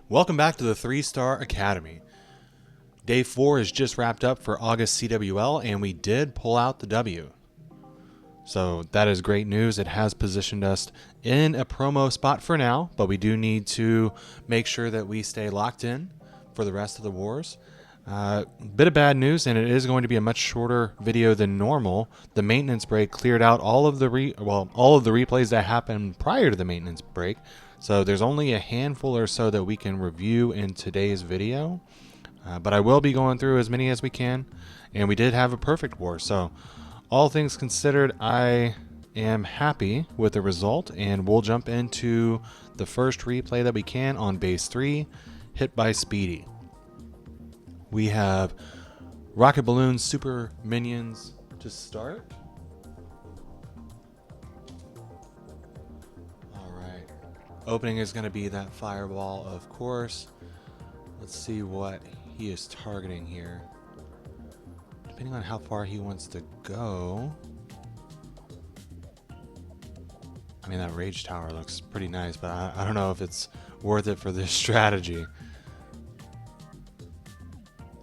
Welcome back to the 3-Star Academy. Day 4 is just wrapped up for August CWL, and we did pull out the W. So that is great news. It has positioned us in a promo spot for now, but we do need to make sure that we stay locked in for the rest of the wars. Bit of bad news, and it is going to be a much shorter video than normal. The maintenance break cleared out all of the replays that happened prior to the maintenance break. So there's only a handful or so that we can review in today's video. But I will be going through as many as we can, and we did have a perfect war. So all things considered, I am happy with the result, and we'll jump into the first replay that we can on base 3, hit by Speedy. We have rocket balloons, super minions to start. All right. Opening is going to be that fireball, of course. Let's see what he is targeting here. Depending on how far he wants to go. I mean, that rage tower looks pretty nice, but I don't know if it's worth it for this strategy.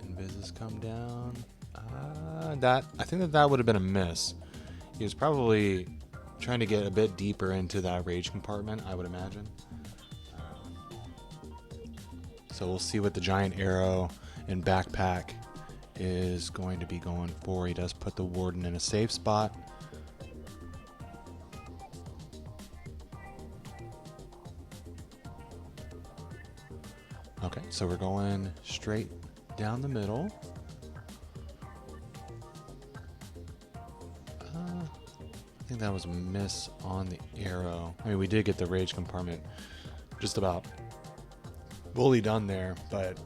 Invises come down. I think that would have been a miss. He was probably trying to get a bit deeper into that rage compartment, I would imagine. So we'll see what the giant arrow and backpack is going to be going for. He does put the warden in a safe spot. Okay, so we're going straight down the middle. I think that was a miss on the arrow. I mean, we did get the rage compartment just about fully done there, but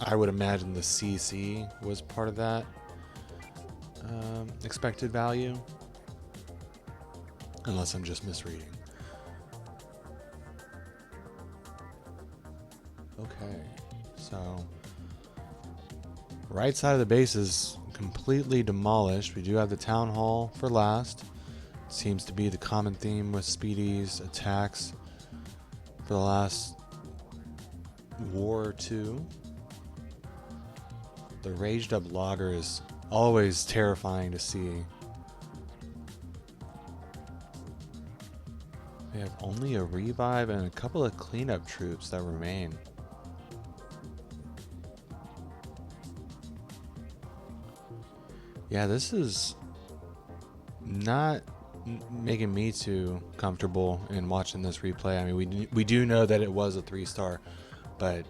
I would imagine the CC was part of that expected value, unless I'm just misreading. Okay, so right side of the base is completely demolished. We do have the town hall for last. Seems to be the common theme with Speedy's attacks for the last war or two. The raged up logger is always terrifying to see. We have only a revive and a couple of cleanup troops that remain. Yeah, this is not making me too comfortable in watching this replay. I mean, we do know that it was a 3-star, but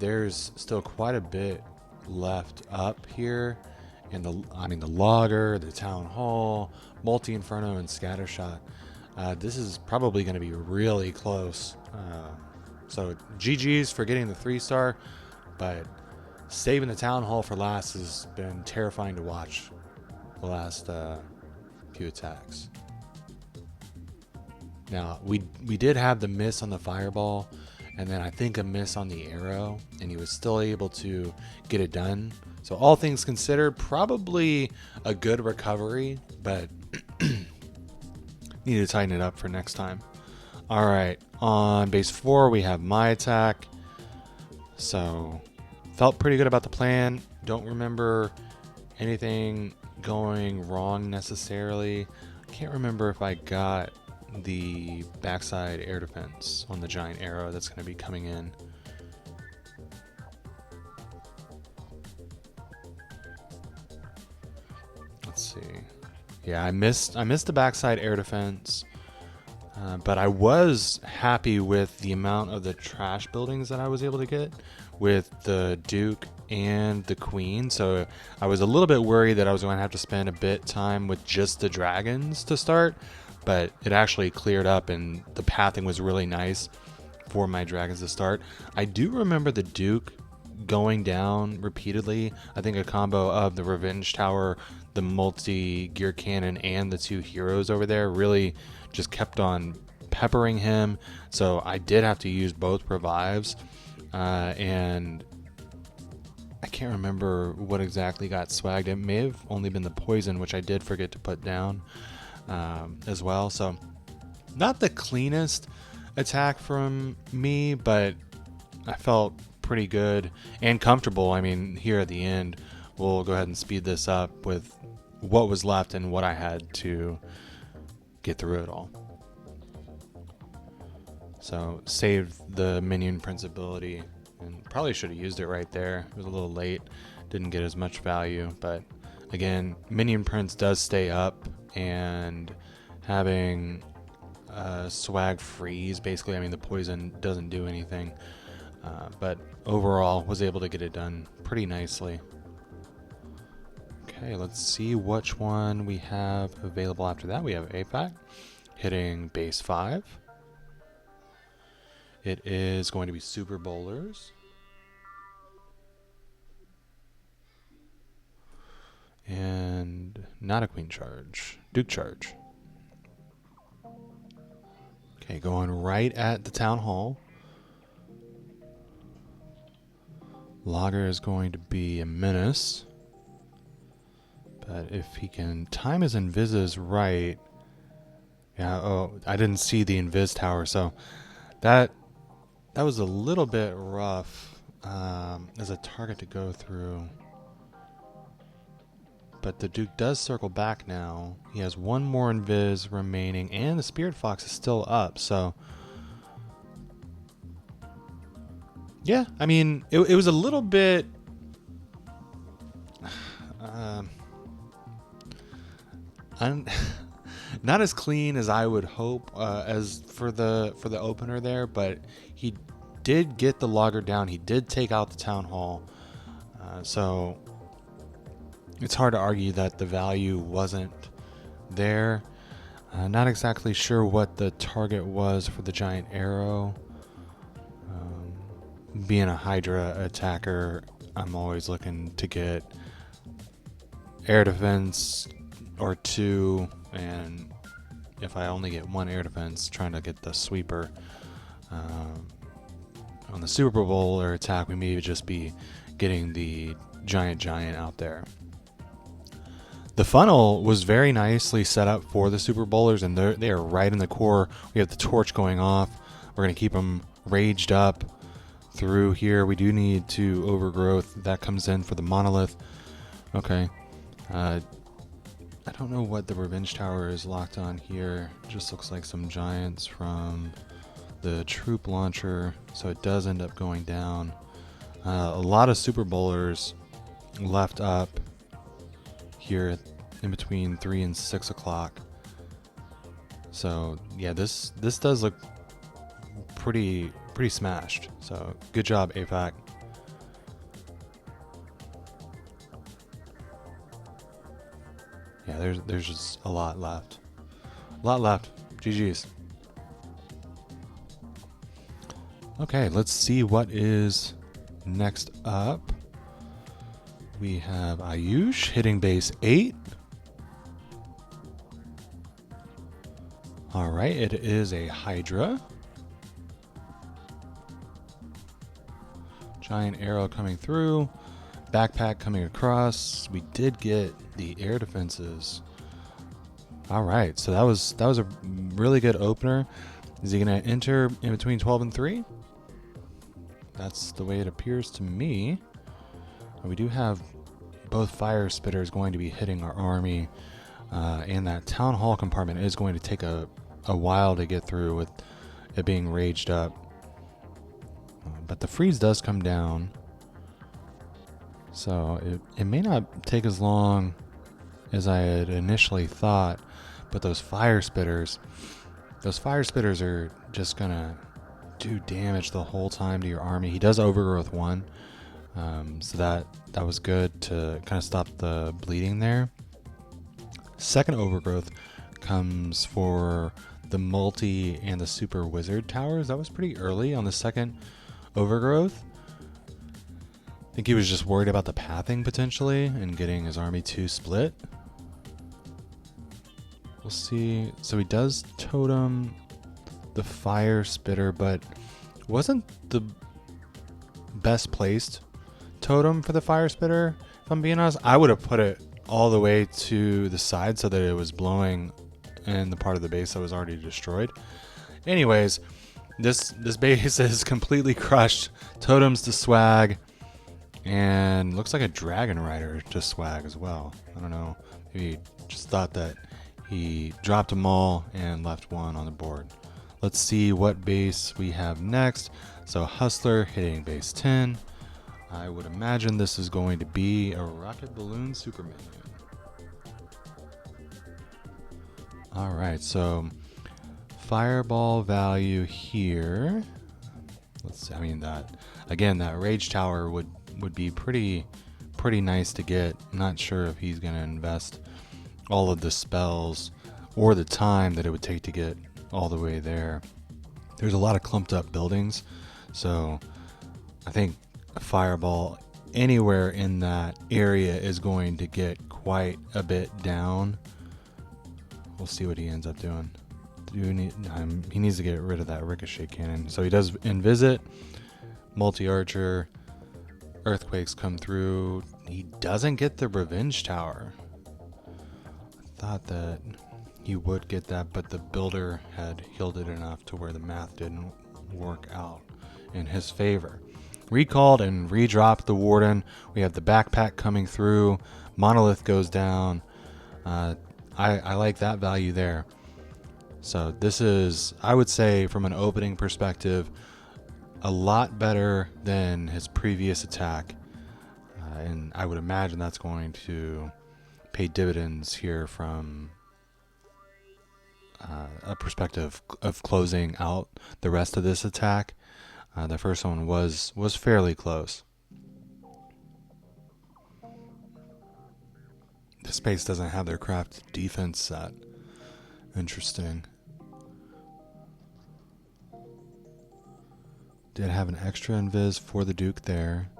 there's still quite a bit left up here. And the logger, the town hall, multi-inferno, and scattershot. This is probably going to be really close. So GG's for getting the 3-star, but saving the town hall for last has been terrifying to watch the last few attacks. Now, we did have the miss on the fireball, and then I think a miss on the arrow, and he was still able to get it done. So all things considered, probably a good recovery, but need to tighten it up for next time. All right, on base 4, we have my attack. So felt pretty good about the plan. Don't remember anything going wrong necessarily. I can't remember if I got the backside air defense on the giant arrow that's going to be coming in. Let's see. Yeah, I missed the backside air defense, but I was happy with the amount of the trash buildings that I was able to get with the Duke and the Queen. So I was a little bit worried that I was going to have to spend a bit time with just the dragons to start, but it actually cleared up and the pathing was really nice for my dragons to start. I do remember the Duke going down repeatedly. I think a combo of the Revenge Tower, the multi-gear cannon, and the 2 heroes over there really just kept on peppering him. So I did have to use both revives, and I can't remember what exactly got swagged. It may have only been the poison, which I did forget to put down as well. So not the cleanest attack from me, but I felt pretty good and comfortable. I mean, here at the end, we'll go ahead and speed this up with what was left and what I had to get through it all. So saved the minion prince ability, and probably should have used it right there. It was a little late, didn't get as much value, but again, minion prince does stay up, and having swag freeze, basically, I mean, the poison doesn't do anything, but overall was able to get it done pretty nicely. Okay, let's see which one we have available after that. We have APAC hitting base 5. It is going to be Super Bowlers. And not a Queen Charge. Duke Charge. Okay, going right at the Town Hall. Logger is going to be a menace. But if he can time his invises right... Yeah, oh, I didn't see the invis tower, so that was a little bit rough as a target to go through. But the Duke does circle back now. He has one more invis remaining, and the Spirit Fox is still up, so... Yeah, I mean, it was a little bit... not as clean as I would hope as for the opener there, but he did get the logger down. He did take out the Town Hall, so it's hard to argue that the value wasn't there. Not exactly sure what the target was for the giant arrow. Being a Hydra attacker, I'm always looking to get air defense or 2, and if I only get 1 air defense, trying to get the sweeper. On the Super Bowler attack, we may just be getting the giant out there. The funnel was very nicely set up for the Super Bowlers, and they are right in the core. We have the torch going off. We're going to keep them raged up through here. We do need to overgrowth. That comes in for the monolith. Okay. I don't know what the Revenge Tower is locked on here. Just looks like some giants from the troop launcher, so it does end up going down. A lot of Super Bowlers left up here in between 3 and 6 o'clock. So yeah, this does look pretty smashed. So good job, APAC. Yeah, there's just a lot left. GG's. Okay, let's see what is next up. We have Ayush hitting base 8. Alright, it is a Hydra. Giant arrow coming through. Backpack coming across. We did get the air defenses. Alright, so that was a really good opener. Is he going to enter in between 12 and 3? That's the way it appears to me. We do have both fire spitters going to be hitting our army, and that Town Hall compartment is going to take a while to get through with it being raged up. But the freeze does come down, so it may not take as long as I had initially thought. But those fire spitters are just gonna do damage the whole time to your army. He does overgrowth 1, so that was good to kind of stop the bleeding there. Second overgrowth comes for the multi and the super wizard towers. That was pretty early on the second overgrowth. I think he was just worried about the pathing potentially and getting his army 2 split. We'll see. So he does totem the fire spitter, but wasn't the best placed totem for the fire spitter, if I'm being honest. I would have put it all the way to the side so that it was blowing in the part of the base that was already destroyed. Anyways, This base is completely crushed. Totems to swag, and looks like a Dragon Rider to swag as well. I don't know. Maybe just thought that he dropped them all and left one on the board. Let's see what base we have next. So Hustler hitting base 10. I would imagine this is going to be a Rocket Balloon Superman. All right, so fireball value here. Let's see, I mean that again, that Rage Tower would be pretty nice to get. I'm not sure if he's going to invest all of the spells or the time that it would take to get all the way there. There's a lot of clumped up buildings, so I think a fireball anywhere in that area is going to get quite a bit down. We'll see what he ends up doing. He needs to get rid of that ricochet cannon. So he does Invisit, multi-archer, earthquakes come through. He doesn't get the Revenge Tower. I thought that he would get that, but the builder had healed it enough to where the math didn't work out in his favor. Recalled and redropped the Warden. We have the backpack coming through. Monolith goes down. I like that value there. So this is, I would say, from an opening perspective, a lot better than his previous attack. And I would imagine that's going to pay dividends here from a perspective of closing out the rest of this attack. The first one was fairly close. This base doesn't have their craft defense set. Interesting. Did have an extra invis for the Duke there.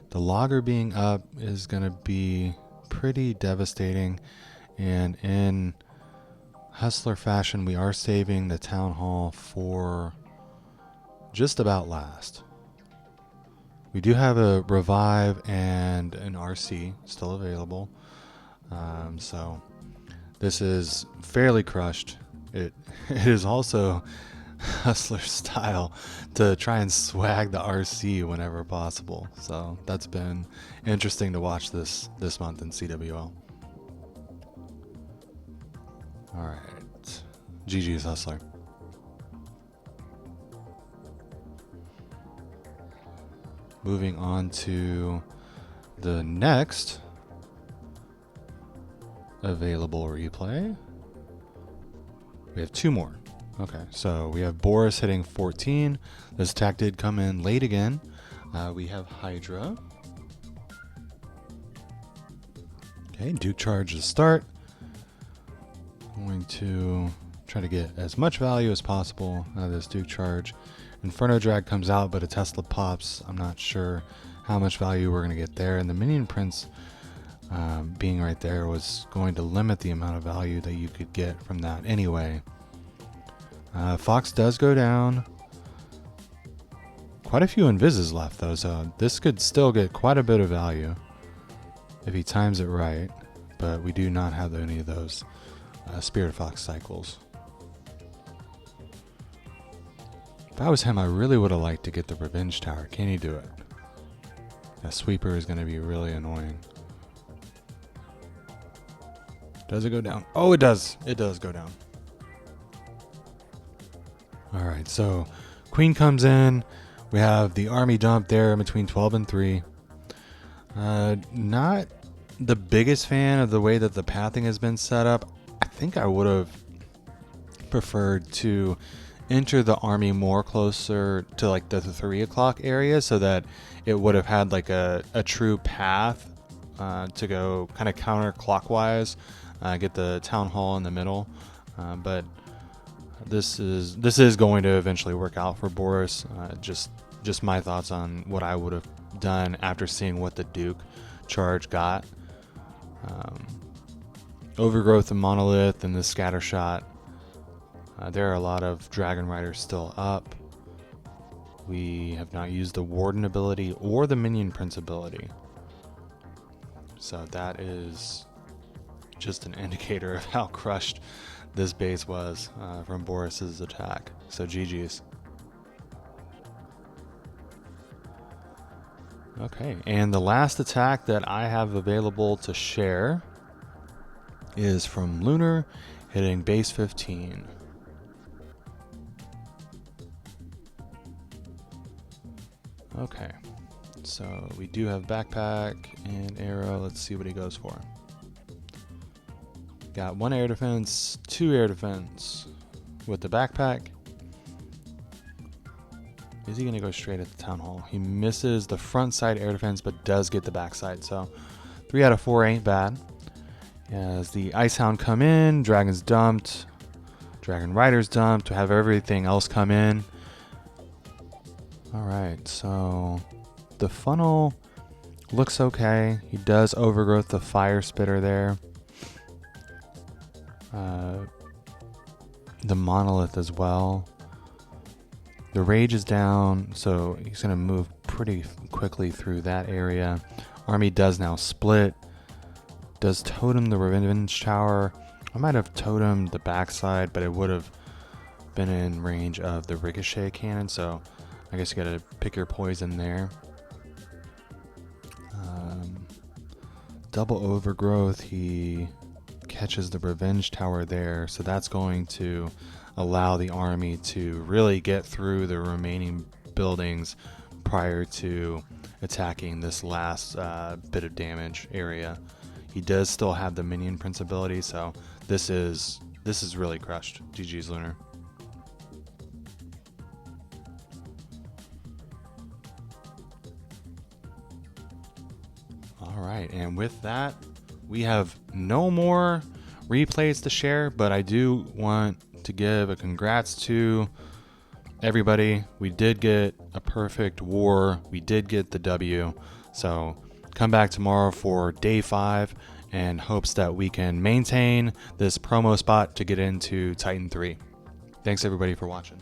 The logger being up is going to be pretty devastating. And in Hustler fashion, we are saving the Town Hall for just about last. We do have a Revive and an RC still available. So this is fairly crushed. It is also Hustler style to try and swag the RC whenever possible. So that's been interesting to watch this month in CWL. All right, GG's Hustler. Moving on to the next available replay. We have two more. Okay, so we have Boris hitting 14. This attack did come in late again. We have Hydra. Okay, Duke charge to start. Going to try to get as much value as possible out of this Duke charge. Inferno Drag comes out, but a Tesla pops. I'm not sure how much value we're going to get there. And the Minion Prince being right there was going to limit the amount of value that you could get from that anyway. Fox does go down. Quite a few invises left though, so this could still get quite a bit of value if he times it right, but we do not have any of those Spirit Fox cycles. If I was him, I really would have liked to get the Revenge Tower. Can he do it? That sweeper is going to be really annoying. Does it go down? Oh, it does. It does go down. All right, so Queen comes in. We have the army dump there between 12 and 3. Not the biggest fan of the way that the pathing has been set up. I think I would have preferred to enter the army more closer to like the 3 o'clock area so that it would have had like a true path to go kind of counterclockwise, get the town hall in the middle. But this is going to eventually work out for Boris. Just my thoughts on what I would have done after seeing what the Duke charge got. Overgrowth and Monolith and the scatter shot. There are a lot of Dragon Riders still up. We have not used the Warden ability or the Minion Prince ability. So that is just an indicator of how crushed this base was from Boris's attack. So GG's. Okay, and the last attack that I have available to share is from Lunar, hitting base 15. Okay, so we do have backpack and arrow. Let's see what he goes for. Got 1 air defense, 2 air defense with the backpack. Is he going to go straight at the town hall? He misses the front side air defense, but does get the backside. So 3 out of 4 ain't bad. As the Icehound come in, Dragon's dumped, Dragon Rider's dumped, to have everything else come in. Alright, so the funnel looks okay. He does overgrowth the fire spitter there. The monolith as well. The rage is down, so he's going to move pretty quickly through that area. Army does now split. Does totem the revenge tower. I might have totemed the backside, but it would have been in range of the ricochet cannon, so I guess you got to pick your poison there. Double overgrowth, he catches the revenge tower there, so that's going to allow the army to really get through the remaining buildings prior to attacking this last bit of damage area. He does still have the minion principality, so this is really crushed. GG's Lunar. Alright, and with that, we have no more replays to share, but I do want to give a congrats to everybody. We did get a perfect war. We did get the W. So come back tomorrow for day 5 and hopes that we can maintain this promo spot to get into Titan 3. Thanks everybody for watching.